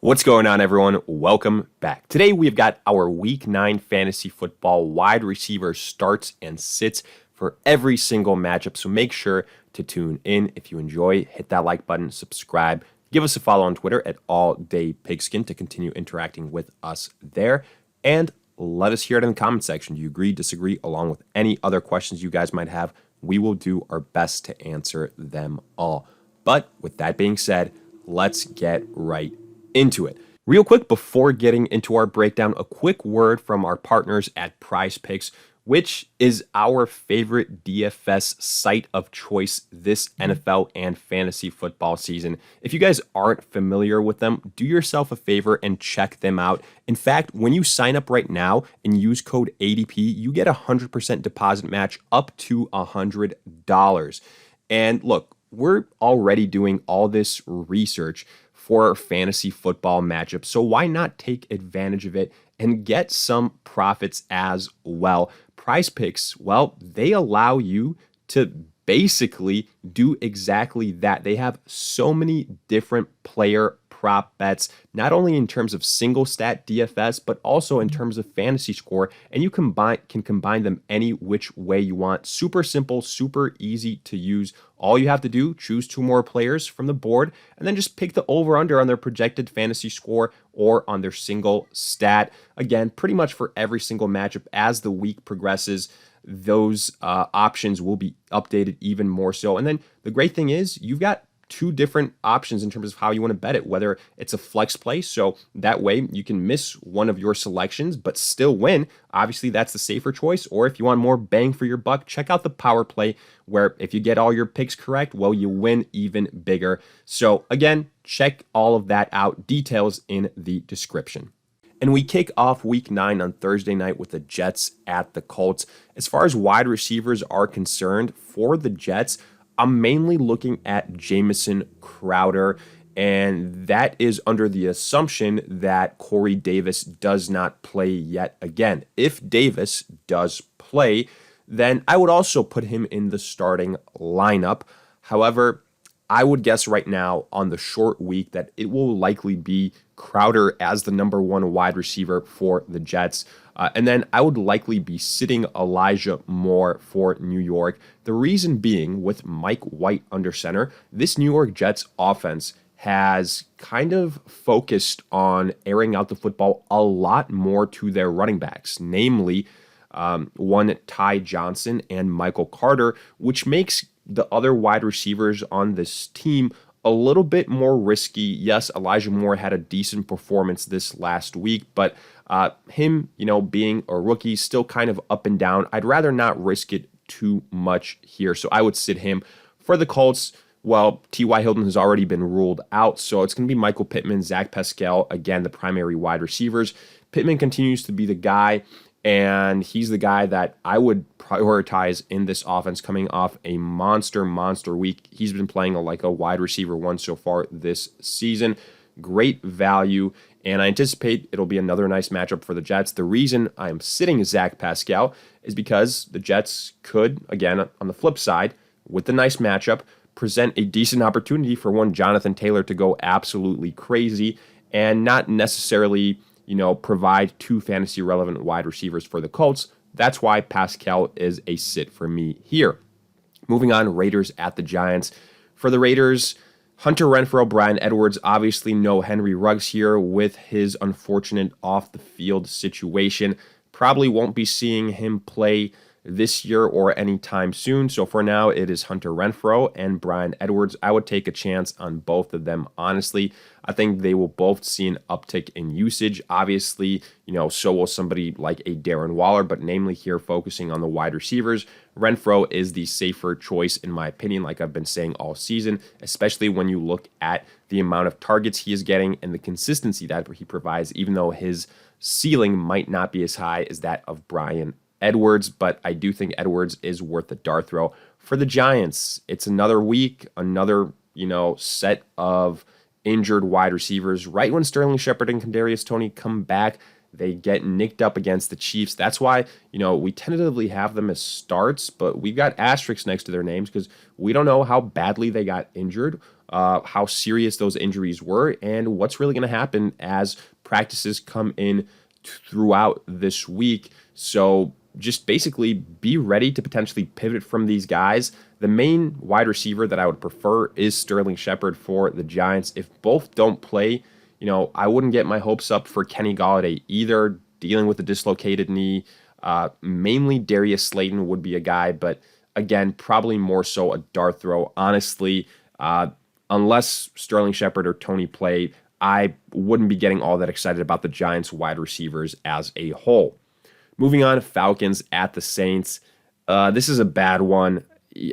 What's going on, everyone? Welcome back. Today, we've got our Week 9 fantasy football wide receiver starts and sits for every single matchup, so make sure to tune in. If you enjoy, hit that like button, subscribe, give us a follow on Twitter at AllDayPigskin to continue interacting with us there, and let us hear it in the comment section. Do you agree, disagree, along with any other questions you guys might have? We will do our best to answer them all. But with that being said, let's get right into it. Real quick, before getting into our breakdown, a quick word from our partners at Prize Picks, which is our favorite DFS site of choice this NFL and fantasy football season. If you guys aren't familiar with them, do yourself a favor and check them out. In fact, when you sign up right now and use code ADP, you get a 100% deposit match up to $100. And look, we're already doing all this research for fantasy football matchups, so why not take advantage of it and get some profits as well? Prize Picks, well, they allow you to basically do exactly that. They have so many different player prop bets, not only in terms of single stat DFS, but also in terms of fantasy score, and you can combine them any which way you want. Super simple, super easy to use. All you have to do, choose two more players from the board, and then just pick the over-under on their projected fantasy score or on their single stat. Again, pretty much for every single matchup as the week progresses, those options will be updated even more so. And then the great thing is you've got two different options in terms of how you want to bet it, whether it's a flex play, so that way you can miss one of your selections but still win. Obviously, that's the safer choice. Or if you want more bang for your buck, check out the power play, where if you get all your picks correct, well, you win even bigger. So again, check all of that out. Details in the description. And we kick off Week 9 on Thursday night with the Jets at the Colts. As far as wide receivers are concerned, for the Jets, I'm mainly looking at Jamison Crowder, and that is under the assumption that Corey Davis does not play yet again. If Davis does play, then I would also put him in the starting lineup. However, I would guess right now on the short week that it will likely be Crowder as the number one wide receiver for the Jets. And then I would likely be sitting Elijah Moore for New York. The reason being, with Mike White under center, this New York Jets offense has kind of focused on airing out the football a lot more to their running backs, namely one Ty Johnson and Michael Carter, which makes the other wide receivers on this team a little bit more risky. Yes, Elijah Moore had a decent performance this last week, but him, being a rookie, still kind of up and down. I'd rather not risk it too much here, so I would sit him. For the Colts, well, T.Y. Hilton has already been ruled out, so it's going to be Michael Pittman, Zach Pascal, again, the primary wide receivers. Pittman continues to be the guy, and he's the guy that I would prioritize in this offense coming off a monster week. He's been playing like a wide receiver one so far this season. Great value, and I anticipate it'll be another nice matchup for the Jets. The reason I'm sitting Zach Pascal is because the Jets could, again, on the flip side, with the nice matchup, present a decent opportunity for one Jonathan Taylor to go absolutely crazy and not necessarily provide two fantasy relevant wide receivers for the Colts. That's why Pascal is a sit for me here. Moving on, Raiders at the Giants. For the Raiders, Hunter Renfrow, Bryan Edwards, obviously no Henry Ruggs here with his unfortunate off-the-field situation. Probably won't be seeing him play this year or anytime soon. So for now, it is Hunter Renfrow and Bryan Edwards. I would take a chance on both of them, honestly. I think they will both see an uptick in usage. Obviously, so will somebody like a Darren Waller, but namely here focusing on the wide receivers. Renfrow is the safer choice, in my opinion, like I've been saying all season, especially when you look at the amount of targets he is getting and the consistency that he provides, even though his ceiling might not be as high as that of Bryan Edwards, but I do think Edwards is worth the dart throw. For the Giants, it's another week, another, set of injured wide receivers. Right when Sterling Shepard and Kadarius Toney come back, they get nicked up against the Chiefs. That's why, we tentatively have them as starts, but we've got asterisks next to their names because we don't know how badly they got injured. how serious those injuries were and what's really going to happen as practices come in throughout this week. So just basically be ready to potentially pivot from these guys. The main wide receiver that I would prefer is Sterling Shepard for the Giants. If both don't play, I wouldn't get my hopes up for Kenny Golladay either, dealing with a dislocated knee. Mainly Darius Slayton would be a guy, but again, probably more so a dart throw. Honestly, unless Sterling Shepard or Tony play, I wouldn't be getting all that excited about the Giants wide receivers as a whole. Moving on, Falcons at the Saints. This is a bad one.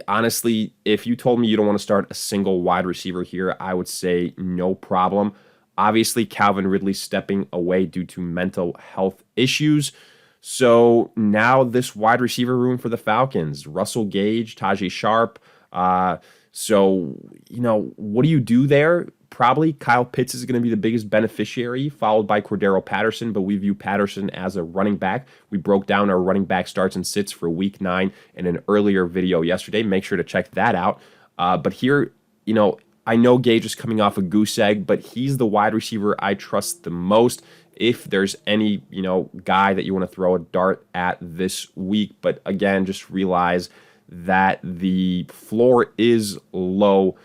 Honestly, if you told me you don't want to start a single wide receiver here, I would say no problem. Obviously, Calvin Ridley stepping away due to mental health issues. So now this wide receiver room for the Falcons, Russell Gage, Tajay Sharp. So what do you do there? Probably Kyle Pitts is going to be the biggest beneficiary, followed by Cordero Patterson, but we view Patterson as a running back. We broke down our running back starts and sits for week 9 in an earlier video yesterday. Make sure to check that out. But here, I know Gage is coming off a goose egg, but he's the wide receiver I trust the most. If there's any, guy that you want to throw a dart at this week, but again, just realize that the floor is low.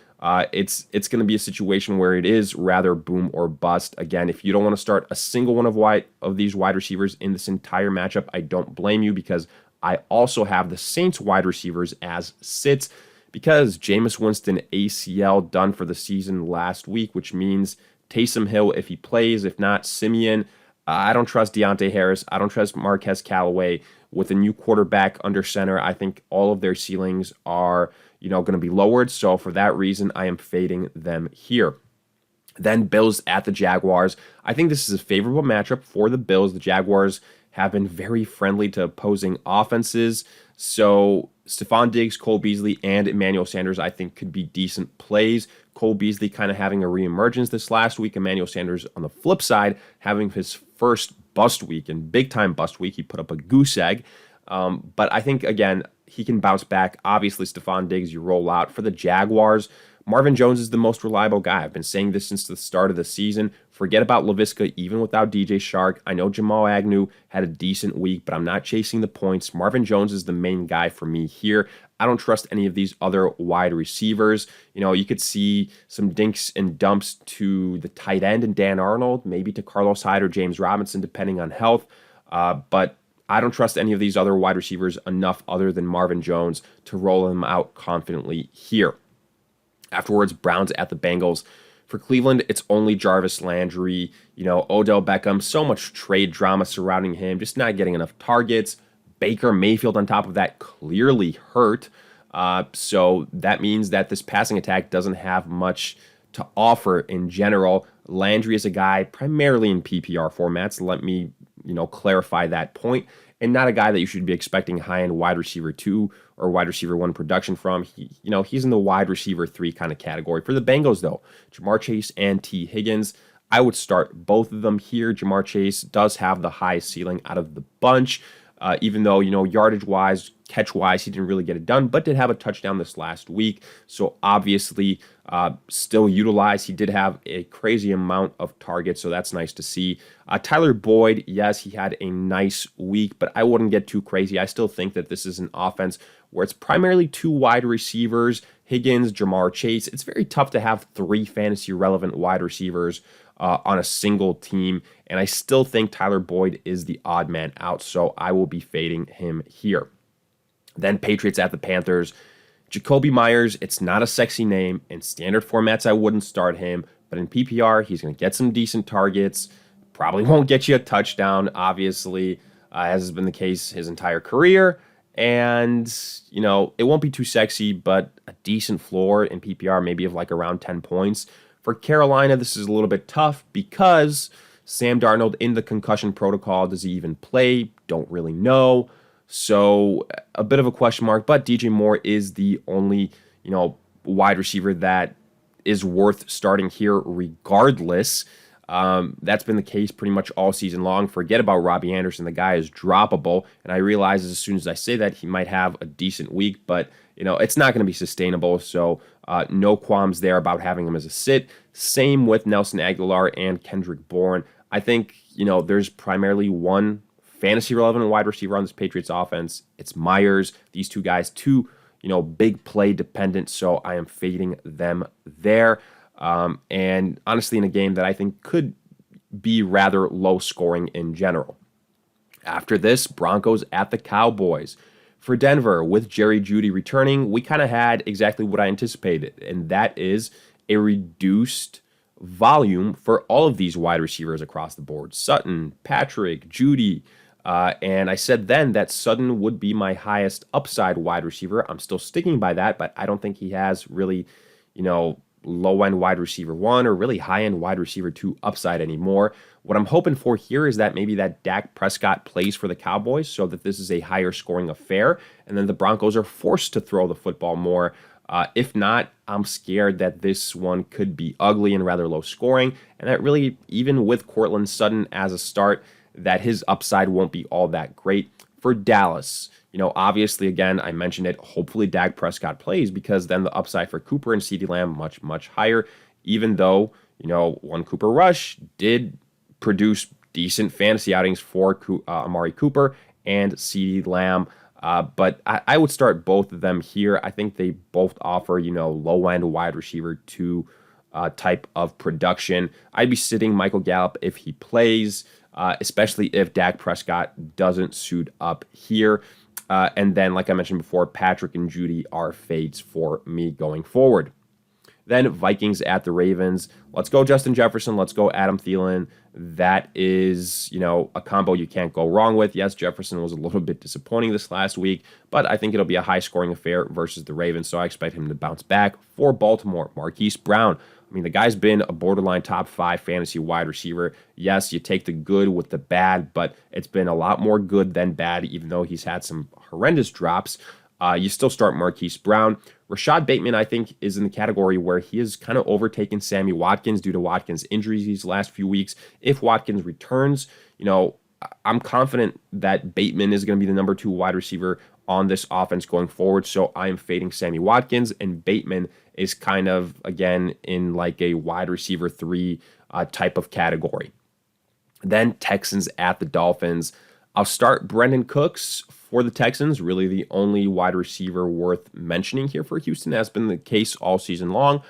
It's going to be a situation where it is rather boom or bust. Again, if you don't want to start a single one of these wide receivers in this entire matchup, I don't blame you, because I also have the Saints wide receivers as sits, because Jameis Winston ACL done for the season last week, which means Taysom Hill if he plays. If not, Simeon. I don't trust Diontae Harris. I don't trust Marquez Callaway. With a new quarterback under center, I think all of their ceilings are, going to be lowered. So for that reason, I am fading them here. Then Bills at the Jaguars. I think this is a favorable matchup for the Bills. The Jaguars have been very friendly to opposing offenses. So Stefon Diggs, Cole Beasley, and Emmanuel Sanders, I think, could be decent plays. Cole Beasley kind of having a reemergence this last week. Emmanuel Sanders, on the flip side, having his first bust week, and big-time bust week. He put up a goose egg. But I think, again, he can bounce back. Obviously, Stefon Diggs, you roll out. For the Jaguars, Marvin Jones is the most reliable guy. I've been saying this since the start of the season. Forget about Laviska, even without DJ Shark. I know Jamal Agnew had a decent week, but I'm not chasing the points. Marvin Jones is the main guy for me here. I don't trust any of these other wide receivers. You could see some dinks and dumps to the tight end and Dan Arnold, maybe to Carlos Hyde or James Robinson, depending on health. But I don't trust any of these other wide receivers enough other than Marvin Jones to roll them out confidently here. Afterwards, Browns at the Bengals. For Cleveland, it's only Jarvis Landry, Odell Beckham, so much trade drama surrounding him, just not getting enough targets. Baker Mayfield on top of that clearly hurt. So that means that this passing attack doesn't have much to offer in general. Landry is a guy primarily in PPR formats. Let me, clarify that point. And not a guy that you should be expecting high-end wide receiver 2 or wide receiver 1 production from. He's in the wide receiver 3 kind of category. For the Bengals, though, Jamar Chase and T. Higgins, I would start both of them here. Jamar Chase does have the highest ceiling out of the bunch, even though, yardage-wise, catch-wise, he didn't really get it done, but did have a touchdown this last week. So obviously, still utilized. He did have a crazy amount of targets, so that's nice to see. Tyler Boyd, yes, he had a nice week, but I wouldn't get too crazy. I still think that this is an offense where it's primarily 2 wide receivers, Higgins, Jamar Chase. It's very tough to have 3 fantasy-relevant wide receivers on a single team, and I still think Tyler Boyd is the odd man out, so I will be fading him here. Then Patriots at the Panthers. Jakobi Meyers, it's not a sexy name. In standard formats, I wouldn't start him, but in PPR, he's going to get some decent targets. Probably won't get you a touchdown, obviously, as has been the case his entire career. And, it won't be too sexy, but a decent floor in PPR, maybe of like around 10 points. For Carolina, this is a little bit tough because Sam Darnold in the concussion protocol. Does he even play? Don't really know. So a bit of a question mark, but DJ Moore is the only, wide receiver that is worth starting here regardless. That's been the case pretty much all season long. Forget about Robbie Anderson. The guy is droppable. And I realize as soon as I say that, he might have a decent week, but, it's not going to be sustainable. So No qualms there about having him as a sit. Same with Nelson Aguilar and Kendrick Bourne. I think, there's primarily one fantasy relevant wide receiver on this Patriots offense. It's Meyers. These two guys, big play dependent, so I am fading them there. And honestly, in a game that I think could be rather low scoring in general. After this, Broncos at the Cowboys. For Denver, with Jerry Jeudy returning, we kind of had exactly what I anticipated, and that is a reduced volume for all of these wide receivers across the board. Sutton, Patrick, Jeudy, and I said then that Sutton would be my highest upside wide receiver. I'm still sticking by that, but I don't think he has really, low-end wide receiver 1 or really high-end wide receiver 2 upside anymore. What I'm hoping for here is that maybe that Dak Prescott plays for the Cowboys so that this is a higher scoring affair, and then the Broncos are forced to throw the football more. If not, I'm scared that this one could be ugly and rather low scoring, and that really, even with Courtland Sutton as a start, that his upside won't be all that great. For Dallas, obviously, again, I mentioned it, hopefully Dak Prescott plays because then the upside for Cooper and CeeDee Lamb much, much higher, even though, one Cooper Rush did produce decent fantasy outings for Amari Cooper and CeeDee Lamb. But I would start both of them here. I think they both offer, low-end wide receiver 2 type of production. I'd be sitting Michael Gallup if he plays, especially if Dak Prescott doesn't suit up here. And then, like I mentioned before, Patrick and Jeudy are fades for me going forward. Then Vikings at the Ravens. Let's go Justin Jefferson. Let's go Adam Thielen. That is, a combo you can't go wrong with. Yes, Jefferson was a little bit disappointing this last week, but I think it'll be a high-scoring affair versus the Ravens, so I expect him to bounce back. For Baltimore, Marquise Brown. The guy's been a borderline top 5 fantasy wide receiver. Yes, you take the good with the bad, but it's been a lot more good than bad, even though he's had some horrendous drops. You still start Marquise Brown. Rashad Bateman, I think, is in the category where he has kind of overtaken Sammy Watkins due to Watkins' injuries these last few weeks. If Watkins returns, I'm confident that Bateman is going to be the number 2 wide receiver on this offense going forward. So I'm fading Sammy Watkins, and Bateman is kind of, again, in like a wide receiver 3 type of category. Then Texans at the Dolphins. I'll start Brandin Cooks for the Texans, really the only wide receiver worth mentioning here for Houston. Has been the case all season long.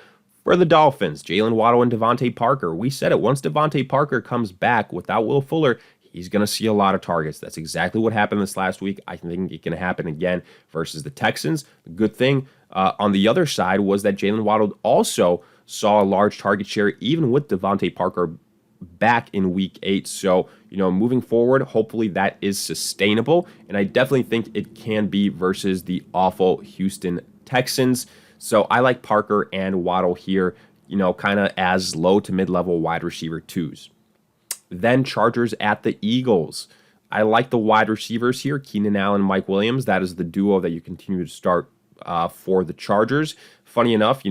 For the Dolphins, Jalen Waddle and Davante Parker. We said it, once Davante Parker comes back without Will Fuller, he's going to see a lot of targets. That's exactly what happened this last week. I think it can happen again versus the Texans. The good thing on the other side was that Jalen Waddle also saw a large target share even with Davante Parker back in week 8. So, moving forward, hopefully that is sustainable. And I definitely think it can be versus the awful Houston Texans. So I like Parker and Waddle here, kind of as low to mid-level wide receiver 2s. Then Chargers at the Eagles. I like the wide receivers here, Keenan Allen, Mike Williams. That is the duo that you continue to start for the Chargers. Funny enough,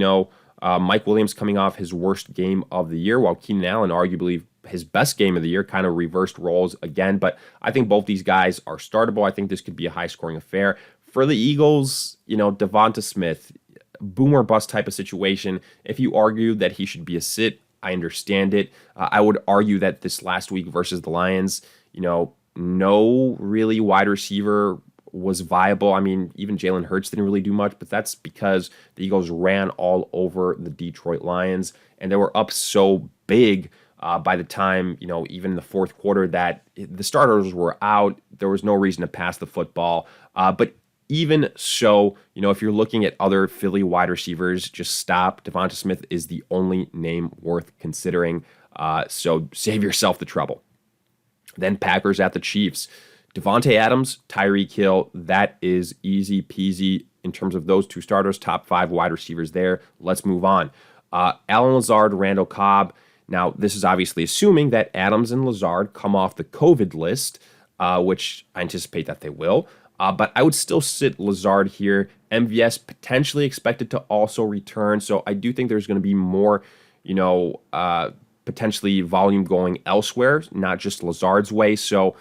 Mike Williams coming off his worst game of the year, while Keenan Allen, arguably his best game of the year, kind of reversed roles again. But I think both these guys are startable. I think this could be a high-scoring affair. For the Eagles, Devonta Smith, boom or bust type of situation. If you argue that he should be a sit, I understand it. I would argue that this last week versus the Lions, no really wide receiver was viable. Even Jalen Hurts didn't really do much, but that's because the Eagles ran all over the Detroit Lions, and they were up so big by the time, even in the fourth quarter that the starters were out. There was no reason to pass the football. But even so, if you're looking at other Philly wide receivers, just stop. Devonta Smith is the only name worth considering. So save yourself the trouble. Then Packers at the Chiefs. Davante Adams, Tyreek Hill, that is easy peasy in terms of those two starters, top 5 wide receivers there. Let's move on. Allen Lazard, Randall Cobb. Now, this is obviously assuming that Adams and Lazard come off the COVID list, which I anticipate that they will. But I would still sit Lazard here. MVS potentially expected to also return. So I do think there's going to be more, potentially volume going elsewhere, not just Lazard's way. So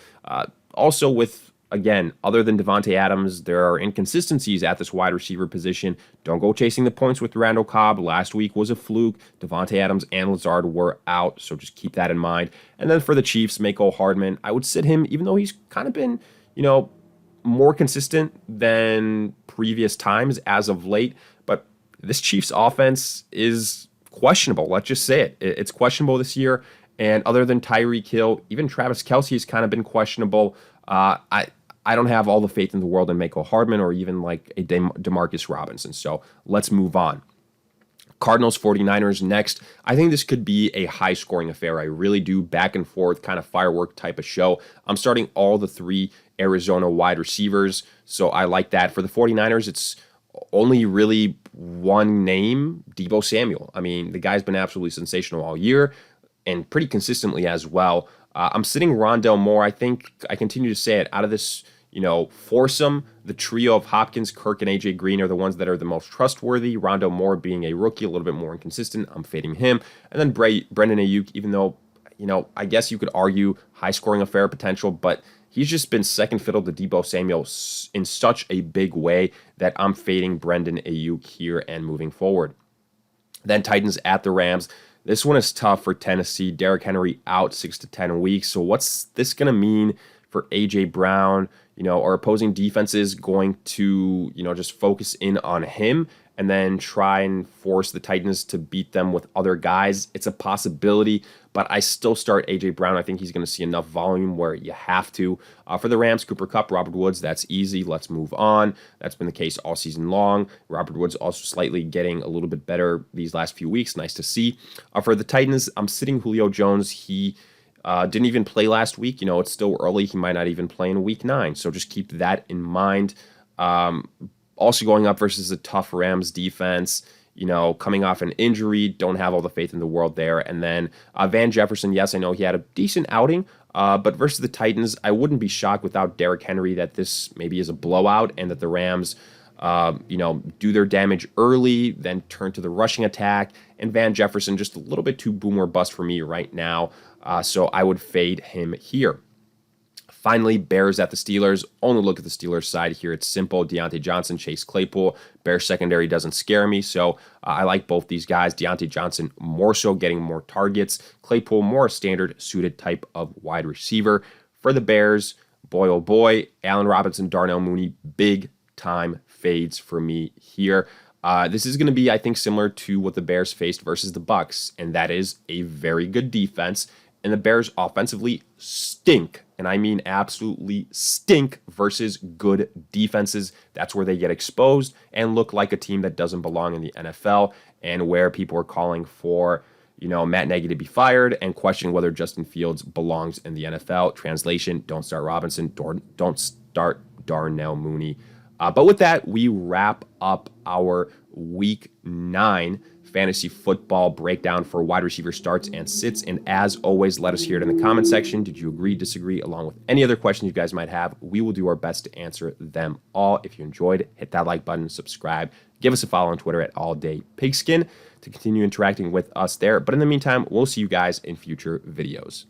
also with again, other than Davante Adams, there are inconsistencies at this wide receiver position. Don't go chasing the points with Randall Cobb. Last week was a fluke. Davante Adams and Lazard were out, so just keep that in mind. And then for the Chiefs, Mecole Hardman, I would sit him, even though he's kind of been, more consistent than previous times as of late. But this Chiefs offense is questionable. Let's just say it. It's questionable this year. And other than Tyreek Hill, even Travis Kelce has kind of been questionable. I don't have all the faith in the world in Mecole Hardman or even like a Demarcus Robinson. So let's move on. Cardinals 49ers next. I think this could be a high scoring affair. I really do. Back and forth, kind of firework type of show. I'm starting all the 3 Arizona wide receivers, so I like that. For the 49ers, it's only really one name, Deebo Samuel. I mean, the guy's been absolutely sensational all year and pretty consistently as well. I'm sitting Rondale Moore. I think I continue to say it. Out of this, foursome, the trio of Hopkins, Kirk, and A.J. Green are the ones that are the most trustworthy. Rondale Moore being a rookie, a little bit more inconsistent. I'm fading him. And then Brandin Ayuk, even though, I guess you could argue high-scoring affair potential, but he's just been second fiddle to Deebo Samuel in such a big way that I'm fading Brandin Ayuk here and moving forward. Then Titans at the Rams. This one is tough for Tennessee. Derrick Henry out 6 to 10 weeks. So what's this going to mean for A.J. Brown? Our opposing defense is going to, just focus in on him and then try and force the Titans to beat them with other guys. It's a possibility, but I still start A.J. Brown. I think he's going to see enough volume where you have to. For the Rams, Cooper Kupp, Robert Woods, that's easy. Let's move on. That's been the case all season long. Robert Woods also slightly getting a little bit better these last few weeks. Nice to see. For the Titans, I'm sitting Julio Jones. He didn't even play last week. It's still early. He might not even play in week 9. So just keep that in mind. Also going up versus a tough Rams defense, coming off an injury, don't have all the faith in the world there. And then Van Jefferson, yes, I know he had a decent outing, but versus the Titans, I wouldn't be shocked without Derrick Henry that this maybe is a blowout and that the Rams, do their damage early, then turn to the rushing attack. And Van Jefferson, just a little bit too boom or bust for me right now. So I would fade him here. Finally, Bears at the Steelers. Only look at the Steelers side here. It's simple. Diontae Johnson, Chase Claypool. Bears secondary doesn't scare me, so I like both these guys. Diontae Johnson more so getting more targets. Claypool more standard suited type of wide receiver. For the Bears, boy oh boy, Allen Robinson, Darnell Mooney, big time fades for me here. This is going to be, I think, similar to what the Bears faced versus the Bucs, and that is a very good defense. And the Bears offensively stink, and I mean absolutely stink versus good defenses. That's where they get exposed and look like a team that doesn't belong in the NFL, and where people are calling for, Matt Nagy to be fired and questioning whether Justin Fields belongs in the NFL. Translation, don't start Robinson, don't start Darnell Mooney. But with that, we wrap up our Week 9 fantasy football breakdown for wide receiver starts and sits. And as always, let us hear it in the comment section. Did you agree, disagree, along with any other questions you guys might have? We will do our best to answer them all. If you enjoyed, hit that like button, subscribe, give us a follow on Twitter at alldaypigskin to continue interacting with us there. But in the meantime, we'll see you guys in future videos.